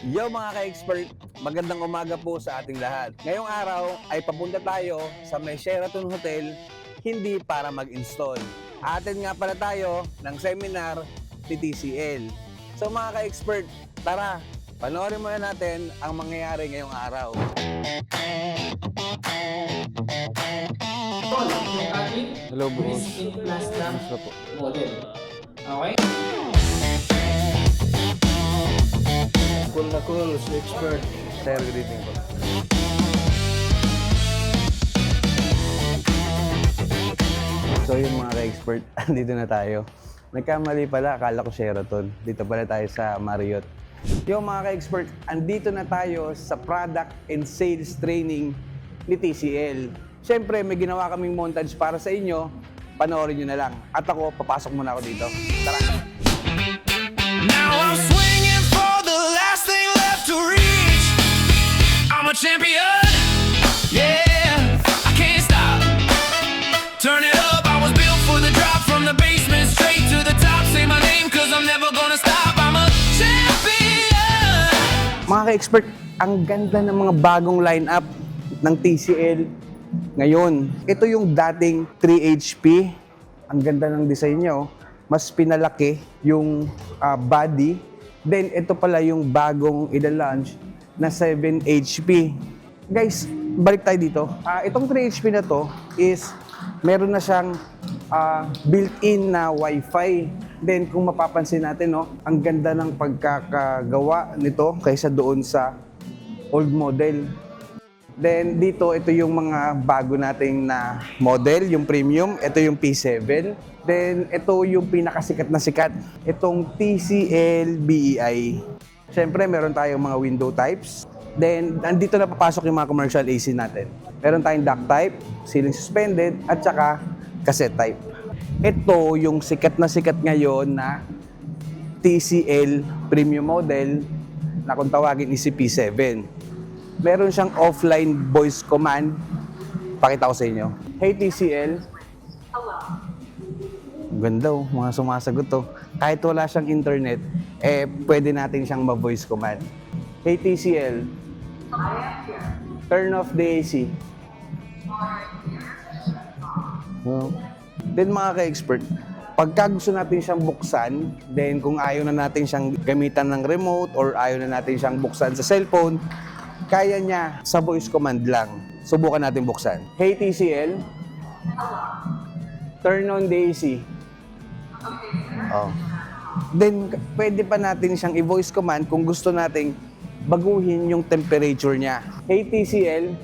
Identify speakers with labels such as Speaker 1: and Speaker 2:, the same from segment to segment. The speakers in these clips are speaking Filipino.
Speaker 1: Yo mga ka-expert, magandang umaga po sa ating lahat. Ngayong araw ay papunta tayo sa may Sheraton Hotel, hindi para mag-install. Atin nga pala tayo ng seminar ni TCL. So mga ka-expert, tara, panoorin muna natin ang mangyayari ngayong araw.
Speaker 2: Yung ating
Speaker 1: Hello boss.
Speaker 2: in class na
Speaker 1: Kamusta po?
Speaker 2: model. Okay?
Speaker 3: Cool na cool, si expert.
Speaker 1: Sir, good evening po. So yung mga ka-expert, andito na tayo. Nagkamali pala, akala ko Sheraton. Dito pala tayo sa Marriott. Yung mga ka-expert, andito na tayo sa product and sales training ni TCL. Siyempre, may ginawa kaming montage para sa inyo. Panoorin nyo na lang. At ako, papasok muna ako dito. Tara!
Speaker 4: Now I'm swinging for the last thing left to reach. I'm a champion, yeah, I can't stop. Turn it up, I was built for the drop. From the basement straight to the top. Say my name cause I'm never gonna stop. I'm a champion.
Speaker 1: Mga ka-expert, ang ganda ng mga bagong lineup ng TCL ngayon. Ito yung dating 3 HP. Ang ganda ng design niya, oh. Mas pinalaki yung body. Then, ito pala yung bagong ida-launch na 7 HP. Guys, balik tayo dito. Itong 3 HP na to is meron na siyang built-in na Wi-Fi. Then, kung mapapansin natin, no, ang ganda ng pagkakagawa nito kaysa doon sa old model. Then, dito, ito yung mga bago nating na model, yung premium. Ito yung P7. Then, ito yung pinakasikat na sikat. Itong TCL BEI. Siyempre, meron tayong mga window types. Then, andito na papasok yung mga commercial AC natin. Meron tayong duct type, ceiling suspended, at saka cassette type. Ito yung sikat na sikat ngayon na TCL premium model na kung tawagin is si P7. Meron siyang offline voice command. Pakita ko sa inyo. Hey TCL. Ganda oh, mga sumasagot to. Kahit wala siyang internet, pwede natin siyang ma-voice command. Hey TCL. Turn off the AC. Then mga ka-expert, pagka gusto natin siyang buksan, then kung ayaw na natin siyang gamitan ng remote or ayaw na natin siyang buksan sa cellphone, kaya niya sa voice command lang. Subukan natin buksan. Hey TCL. Turn on the AC. Oh. Then, pwede pa natin siyang i-voice command kung gusto nating baguhin yung temperature niya. Hey TCL.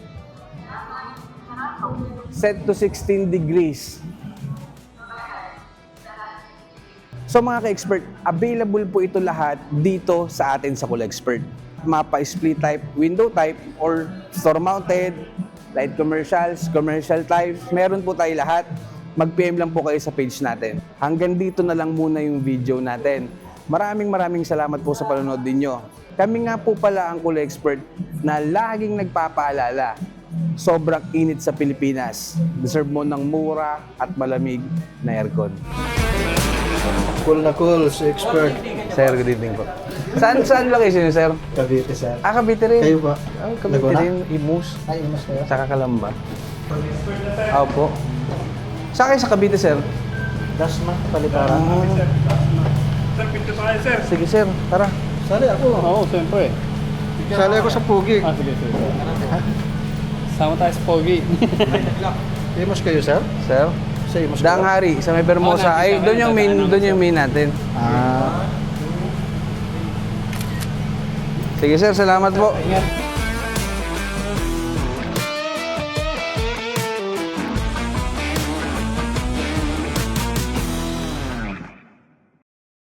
Speaker 1: Set to 16 degrees. So mga ka-expert, available po ito lahat dito sa atin sa Cool Expert. Mapa split type, window type, or store mounted, light commercials, commercial types, meron po tayo lahat. Mag-PM lang po kayo sa page natin. Hanggang dito na lang muna yung video natin. Maraming salamat po sa panonood ninyo. Kami nga po pala ang Cool Expert na laging nagpapaalala, sobrang init sa Pilipinas. Deserve mo ng mura at malamig na aircon.
Speaker 3: Cool na cool, si expert.
Speaker 1: Sir, good evening po. Saan location niyo, sir?
Speaker 3: Cavite, sir.
Speaker 1: Cavite rin.
Speaker 3: Kayo ba?
Speaker 1: Cavite
Speaker 3: Laguna?
Speaker 1: rin. Imus.
Speaker 3: Ay, imas kayo.
Speaker 1: Saka Kalamba. Opo. Saan kayo sa Cavite, sir?
Speaker 3: Dasma, Paliparan.
Speaker 5: Sir, pinto tayo, sir.
Speaker 1: Sige, sir. Tara.
Speaker 3: Sali ako.
Speaker 5: Oo, siyempre.
Speaker 3: Sali ako sa Pugi.
Speaker 5: Sige, sige. Sama tayo sa Pogi.
Speaker 3: Imas kayo, sir?
Speaker 1: Sir?
Speaker 3: Sa imas
Speaker 1: Daang Hari, sa may Bermosa.
Speaker 5: Oo,
Speaker 1: Ay,
Speaker 5: nakita ko yun.
Speaker 1: doon yung main natin.
Speaker 3: Ah.
Speaker 1: Sige, sir. Salamat po.
Speaker 5: Ingat.